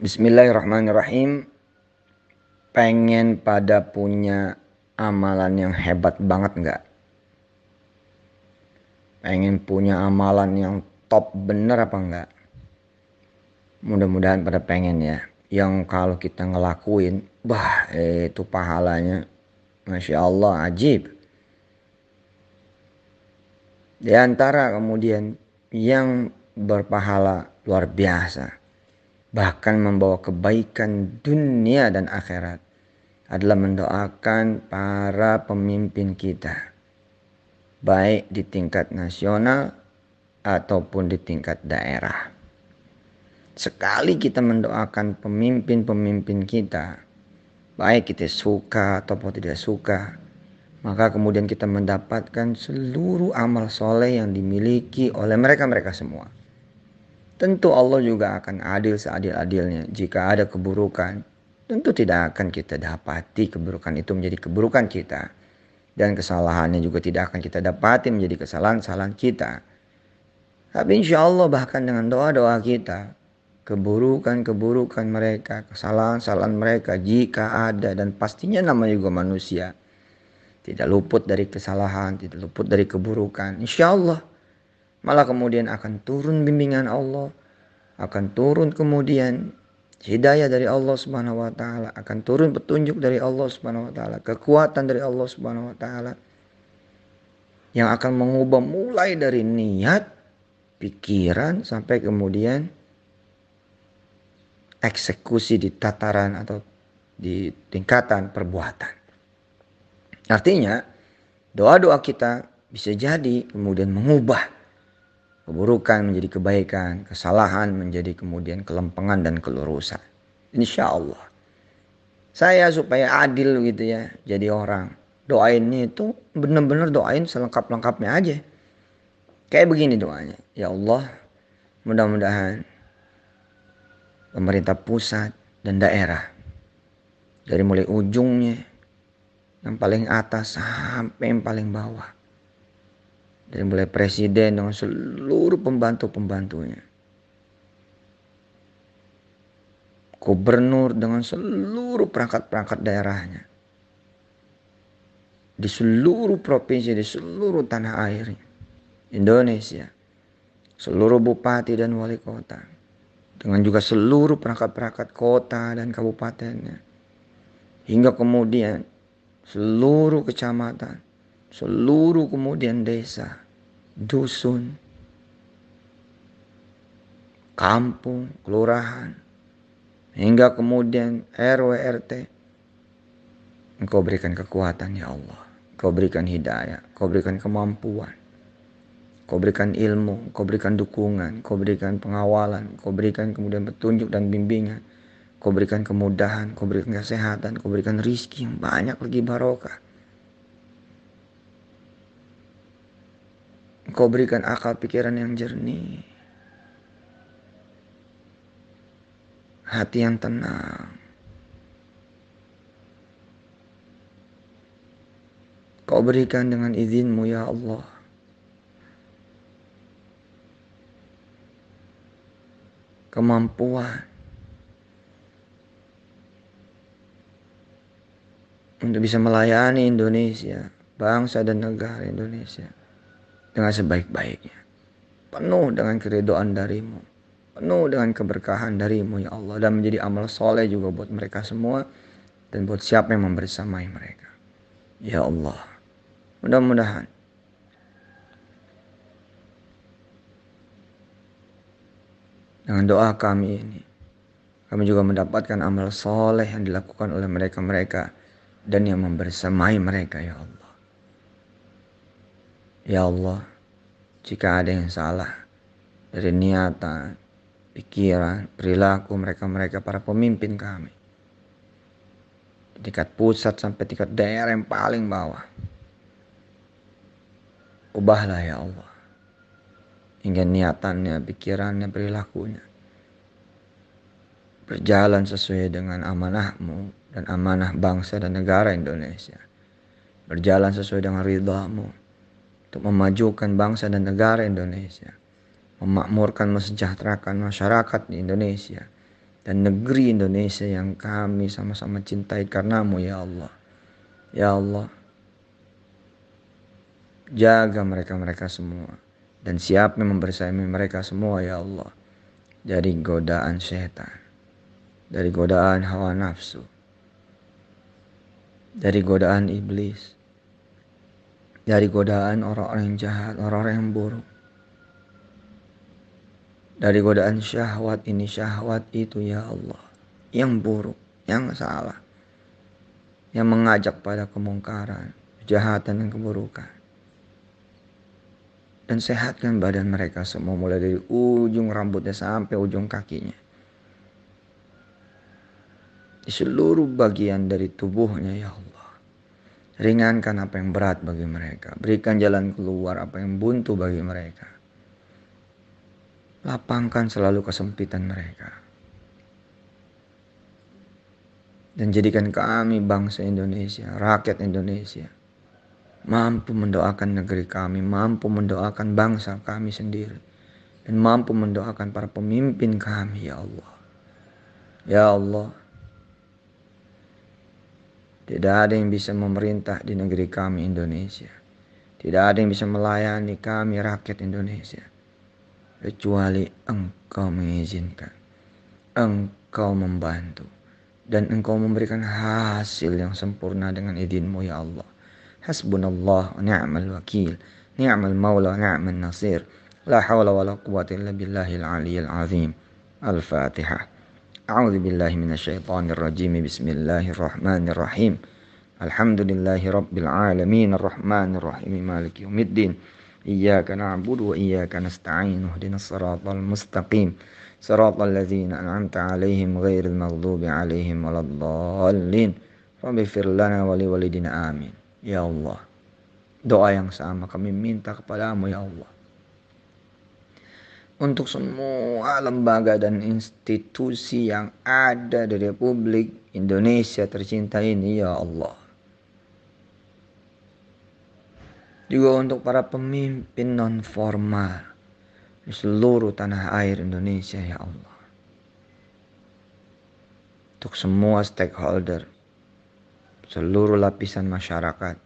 Bismillahirrahmanirrahim. Pengen pada punya amalan yang hebat banget nggak? Pengen punya amalan yang top bener apa nggak? Mudah-mudahan pada pengen ya. Yang kalau kita ngelakuin, itu pahalanya Masya Allah ajib. Di antara kemudian yang berpahala luar biasa, bahkan membawa kebaikan dunia dan akhirat, adalah mendoakan para pemimpin kita, baik di tingkat nasional ataupun di tingkat daerah. Sekali kita mendoakan pemimpin-pemimpin kita, baik kita suka ataupun tidak suka, maka kemudian kita mendapatkan seluruh amal soleh yang dimiliki oleh mereka-mereka semua. Tentu Allah juga akan adil seadil-adilnya. Jika ada keburukan, tentu tidak akan kita dapati keburukan itu menjadi keburukan kita. Dan kesalahannya juga tidak akan kita dapati menjadi kesalahan-kesalahan kita. Tapi insya Allah bahkan dengan doa-doa kita, keburukan-keburukan mereka, kesalahan-kesalahan mereka jika ada, dan pastinya namanya juga manusia, tidak luput dari kesalahan, tidak luput dari keburukan. Insya Allah malah kemudian akan turun bimbingan Allah, akan turun kemudian hidayah dari Allah Subhanahu wa taala, akan turun petunjuk dari Allah Subhanahu wa taala, kekuatan dari Allah Subhanahu wa taala yang akan mengubah mulai dari niat, pikiran sampai kemudian eksekusi di tataran atau di tingkatan perbuatan. Artinya doa-doa kita bisa jadi kemudian mengubah keburukan menjadi kebaikan, kesalahan menjadi kemudian kelempengan dan kelurusan. Insya Allah. Saya supaya adil gitu ya, jadi orang. Doainnya itu benar-benar doain selengkap-lengkapnya aja. Kayak begini doanya. Ya Allah, mudah-mudahan pemerintah pusat dan daerah, dari mulai ujungnya yang paling atas sampai yang paling bawah, dari mulai presiden dengan seluruh pembantu-pembantunya, gubernur dengan seluruh perangkat-perangkat daerahnya, di seluruh provinsi, di seluruh tanah air Indonesia, seluruh bupati dan wali kota, dengan juga seluruh perangkat-perangkat kota dan kabupatennya, hingga kemudian seluruh kecamatan, seluruh kemudian desa, dusun, kampung, kelurahan, hingga kemudian RW RT. Engkau berikan kekuatan ya Allah, Engkau berikan hidayah, Engkau berikan kemampuan, Engkau berikan ilmu, Engkau berikan dukungan, Engkau berikan pengawalan, Engkau berikan kemudian petunjuk dan bimbingan, Engkau berikan kemudahan, Engkau berikan kesehatan, Engkau berikan rizki yang banyak lagi barokah. Engkau berikan akal pikiran yang jernih, hati yang tenang. Kau berikan dengan izin-Mu ya Allah. Kemampuan untuk bisa melayani Indonesia, bangsa dan negara Indonesia dengan sebaik-baiknya. Penuh dengan keridhaan dari-Mu, penuh dengan keberkahan dari-Mu ya Allah, dan menjadi amal soleh juga buat mereka semua dan buat siapa yang membersamai mereka. Ya Allah, mudah-mudahan dengan doa kami ini, kami juga mendapatkan amal soleh yang dilakukan oleh mereka-mereka dan yang membersamai mereka ya Allah. Ya Allah, jika ada yang salah dari niatan, pikiran, perilaku mereka-mereka para pemimpin kami, tingkat pusat sampai tingkat daerah yang paling bawah, ubahlah ya Allah, hingga niatannya, pikirannya, perilakunya berjalan sesuai dengan amanah-Mu dan amanah bangsa dan negara Indonesia, berjalan sesuai dengan ridha-Mu untuk memajukan bangsa dan negara Indonesia, memakmurkan, mesejahterakan masyarakat di Indonesia, dan negeri Indonesia yang kami sama-sama cintai karenamu ya Allah. Ya Allah, jaga mereka-mereka semua. Dan siapa yang membersamai mereka semua ya Allah. Dari godaan syaitan. Dari godaan hawa nafsu. Dari godaan iblis. Dari godaan orang-orang yang jahat, orang-orang yang buruk. Dari godaan syahwat ini, syahwat itu ya Allah. Yang buruk, yang salah. Yang mengajak pada kemungkaran, kejahatan dan keburukan. Dan sehatkan badan mereka semua mulai dari ujung rambutnya sampai ujung kakinya. Di seluruh bagian dari tubuhnya ya Allah. Ringankan apa yang berat bagi mereka. Berikan jalan keluar apa yang buntu bagi mereka. Lapangkan selalu kesempitan mereka. Dan jadikan kami bangsa Indonesia, rakyat Indonesia, mampu mendoakan negeri kami, mampu mendoakan bangsa kami sendiri, dan mampu mendoakan para pemimpin kami ya Allah. Ya Allah, tidak ada yang bisa memerintah di negeri kami Indonesia. Tidak ada yang bisa melayani kami rakyat Indonesia. Kecuali Engkau mengizinkan. Engkau membantu. Dan Engkau memberikan hasil yang sempurna dengan izin-Mu ya Allah. Hasbunallah wa ni'mal wakil. Ni'mal maula wa ni'mal nasir. La hawla wa la quwwata illa billahil aliyyil azim. Al-Fatihah. أعوذ بالله من الشيطان الرجيم بسم الله الرحمن الرحيم الحمد لله رب العالمين الرحمن الرحيم مالك يوم الدين إياك نعبد وإياك نستعين اهدنا الصراط المستقيم صراط الذين أنعمت عليهم غير المغضوب عليهم ولا الضالين رب اغفر لنا ولوالدينا آمين. Ya Allah, doa yang sama kami minta kepadamu ya Allah, untuk semua lembaga dan institusi yang ada di Republik Indonesia tercinta ini ya Allah. Juga untuk para pemimpin non formal di seluruh tanah air Indonesia ya Allah. Untuk semua stakeholder, seluruh lapisan masyarakat,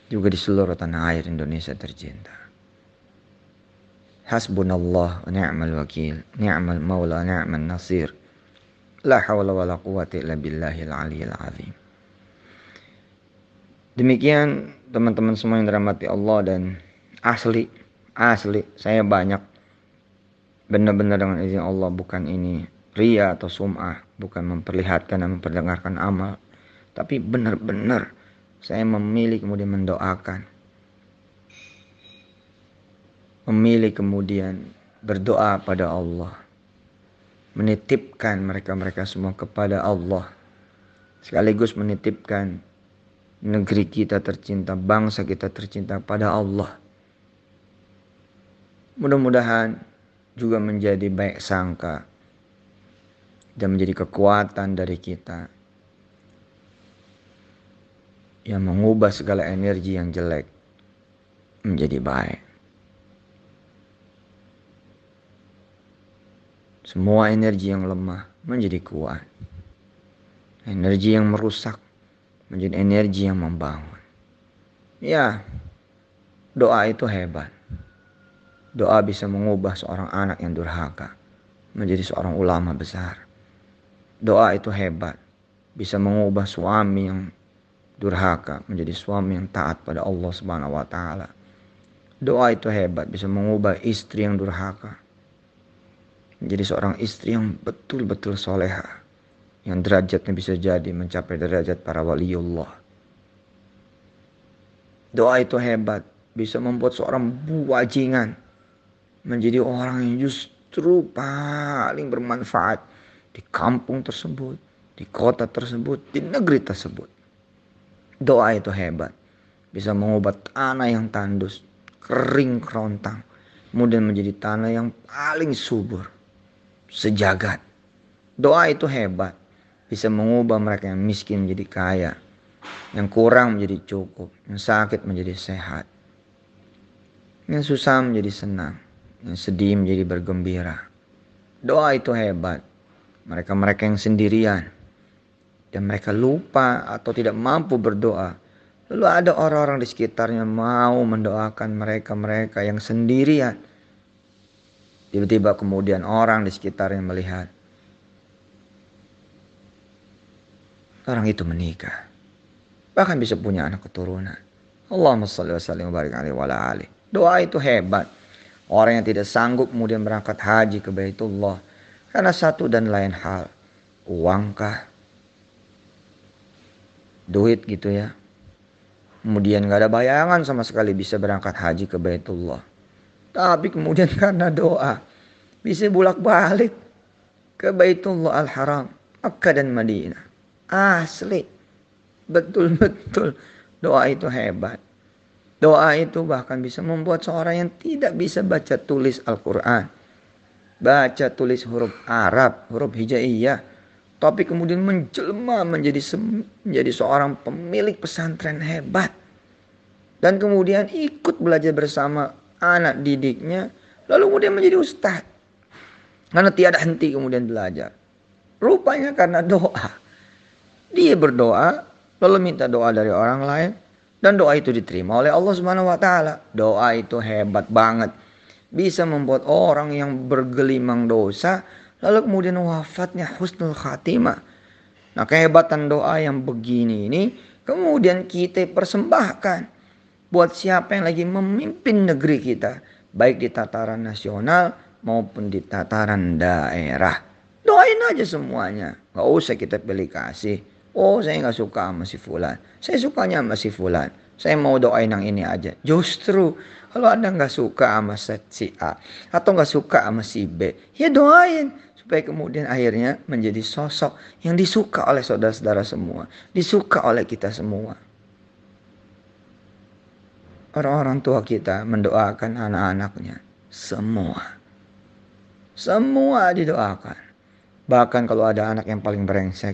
juga di seluruh tanah air Indonesia tercinta. Hasbunallah wa ni'mal wakil, ni'mal maula wa ni'mal nasir. La hawla wa la quwwata illa billahil aliyyil azim. Demikian teman-teman semua yang dirahmati Allah, dan asli saya banyak benar-benar dengan izin Allah, bukan ini ria atau sum'ah, bukan memperlihatkan dan memperdengarkan amal, tapi benar-benar saya memilih kemudian mendoakan, memilih kemudian berdoa pada Allah, menitipkan mereka-mereka semua kepada Allah, sekaligus menitipkan negeri kita tercinta, bangsa kita tercinta pada Allah. Mudah-mudahan juga menjadi baik sangka dan menjadi kekuatan dari kita yang mengubah segala energi yang jelek menjadi baik. Semua energi yang lemah menjadi kuat. Energi yang merusak menjadi energi yang membangun. Ya, doa itu hebat. Doa bisa mengubah seorang anak yang durhaka menjadi seorang ulama besar. Doa itu hebat. Bisa mengubah suami yang durhaka menjadi suami yang taat pada Allah Subhanahu wa taala. Doa itu hebat, bisa mengubah istri yang durhaka menjadi seorang istri yang betul-betul soleha, yang derajatnya bisa jadi mencapai derajat para waliullah. Doa itu hebat, bisa membuat seorang bajingan menjadi orang yang justru paling bermanfaat di kampung tersebut, di kota tersebut, di negeri tersebut. Doa itu hebat, bisa mengubah tanah yang tandus, kering kerontang, kemudian menjadi tanah yang paling subur sejagat. Doa itu hebat, bisa mengubah mereka yang miskin menjadi kaya, yang kurang menjadi cukup, yang sakit menjadi sehat, yang susah menjadi senang, yang sedih menjadi bergembira. Doa itu hebat, Mereka-mereka yang sendirian. Dan mereka lupa atau tidak mampu berdoa. Lalu ada orang-orang di sekitarnya mau mendoakan mereka-mereka yang sendirian. Tiba-tiba kemudian orang di sekitarnya melihat. Orang itu menikah. Bahkan bisa punya anak keturunan. Allahumma shalli wa sallim wa barik alaihi wa ala alihi. Doa itu hebat. Orang yang tidak sanggup kemudian berangkat haji ke Baitullah. Karena satu dan lain hal. Uangkah? Duit gitu ya. Kemudian gak ada bayangan sama sekali bisa berangkat haji ke Baitullah. Tapi kemudian karena doa. Bisa bolak-balik ke Baitullah Al-Haram. Makkah dan Madinah. Asli. Betul-betul. Doa itu hebat. Doa itu bahkan bisa membuat seorang yang tidak bisa baca tulis Al-Quran. Baca tulis huruf Arab, huruf hijaiyah. Tapi kemudian menjelma menjadi seorang pemilik pesantren hebat. Dan kemudian ikut belajar bersama anak didiknya. Lalu kemudian menjadi ustadz. Karena tiada henti kemudian belajar. Rupanya karena doa. Dia berdoa, lalu minta doa dari orang lain. Dan doa itu diterima oleh Allah Subhanahu wa taala. Doa itu hebat banget. Bisa membuat orang yang bergelimang dosa lalu kemudian wafatnya husnul khatimah. Nah, kehebatan doa yang begini ini kemudian kita persembahkan buat siapa yang lagi memimpin negeri kita, baik di tataran nasional maupun di tataran daerah. Doain aja semuanya. Gak usah kita pilih kasih. Oh, saya gak suka sama si fulan. Saya sukanya sama si fulan. Saya mau doain yang ini aja. Justru kalau Anda gak suka sama si A atau gak suka sama si B, ya doain. Supaya kemudian akhirnya menjadi sosok yang disuka oleh saudara-saudara semua. Disuka oleh kita semua. Orang-orang tua kita mendoakan anak-anaknya. Semua didoakan. Bahkan kalau ada anak yang paling brengsek,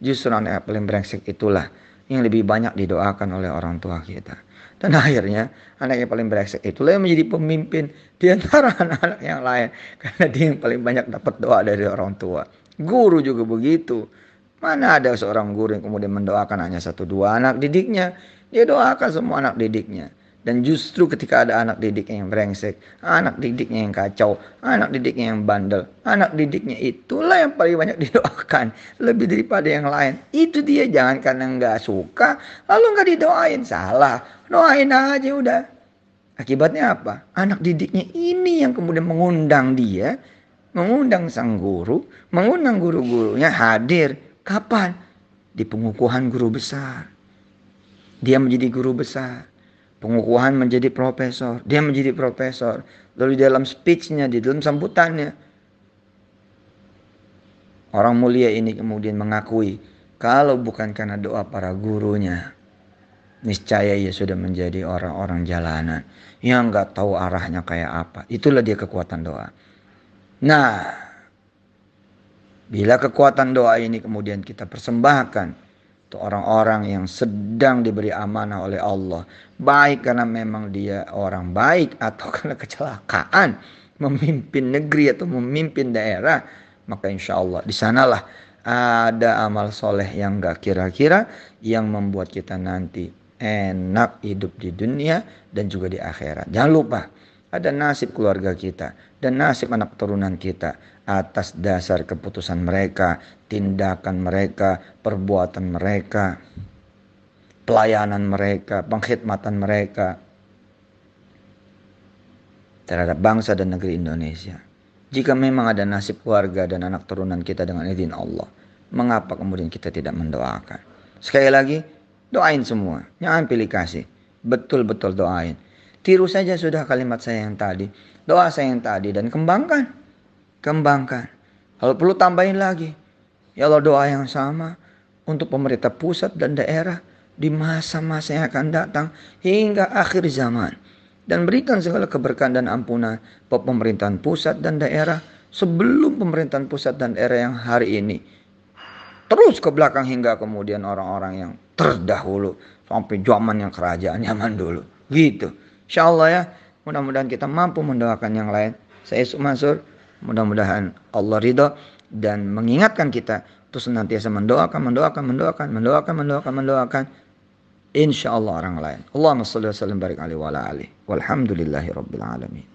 justru anak yang paling brengsek itulah yang lebih banyak didoakan oleh orang tua kita. Dan akhirnya anak yang paling brengsek itulah yang menjadi pemimpin di antara anak-anak yang lain. Karena dia yang paling banyak dapat doa dari orang tua. Guru juga begitu. Mana ada seorang guru yang kemudian mendoakan hanya 1-2 anak didiknya. Dia doakan semua anak didiknya. Dan justru ketika ada anak didiknya yang brengsek, anak didiknya yang kacau, anak didiknya yang bandel, anak didiknya itulah yang paling banyak didoakan. Lebih daripada yang lain. Itu dia, jangan karena gak suka, lalu gak didoain. Salah, doain aja udah. Akibatnya apa? Anak didiknya ini yang kemudian mengundang dia, mengundang sang guru, mengundang guru-gurunya hadir. Kapan? Di pengukuhan guru besar. Dia menjadi guru besar. Pengukuhan menjadi profesor. Dia menjadi profesor. Lalu di dalam speech-nya, di dalam sambutannya, orang mulia ini kemudian mengakui, kalau bukan karena doa para gurunya, niscaya ia sudah menjadi orang-orang jalanan yang gak tahu arahnya kayak apa. Itulah dia kekuatan doa. Nah, bila kekuatan doa ini kemudian kita persembahkan untuk orang-orang yang sedang diberi amanah oleh Allah, baik karena memang dia orang baik atau karena kecelakaan memimpin negeri atau memimpin daerah, maka insya Allah di sanalah ada amal soleh yang gak kira-kira yang membuat kita nanti enak hidup di dunia dan juga di akhirat. Jangan lupa ada nasib keluarga kita dan nasib anak keturunan kita atas dasar keputusan mereka, tindakan mereka, perbuatan mereka, pelayanan mereka, pengkhidmatan mereka terhadap bangsa dan negeri Indonesia. Jika memang ada nasib keluarga dan anak turunan kita dengan izin Allah, mengapa kemudian kita tidak mendoakan? Sekali lagi, doain semua, jangan pilih kasih. Betul-betul doain. Tiru saja sudah kalimat saya yang tadi, doa saya yang tadi, dan kembangkan. Kalau perlu tambahin lagi. Ya Allah, doa yang sama untuk pemerintah pusat dan daerah di masa-masa yang akan datang hingga akhir zaman. Dan berikan segala keberkahan dan ampunan buat pemerintahan pusat dan daerah sebelum pemerintahan pusat dan daerah yang hari ini. Terus ke belakang hingga kemudian orang-orang yang terdahulu sampai zaman yang kerajaan zaman dulu. Gitu. Insyaallah ya, mudah-mudahan kita mampu mendoakan yang lain. Saya Yusuf Mansur. Mudah-mudahan Allah ridha dan mengingatkan kita untuk senantiasa mendoakan insya Allah orang lain. Allahumma shalli wa sallim barik alaihi wa ala alihi walhamdulillahi rabbil alamin.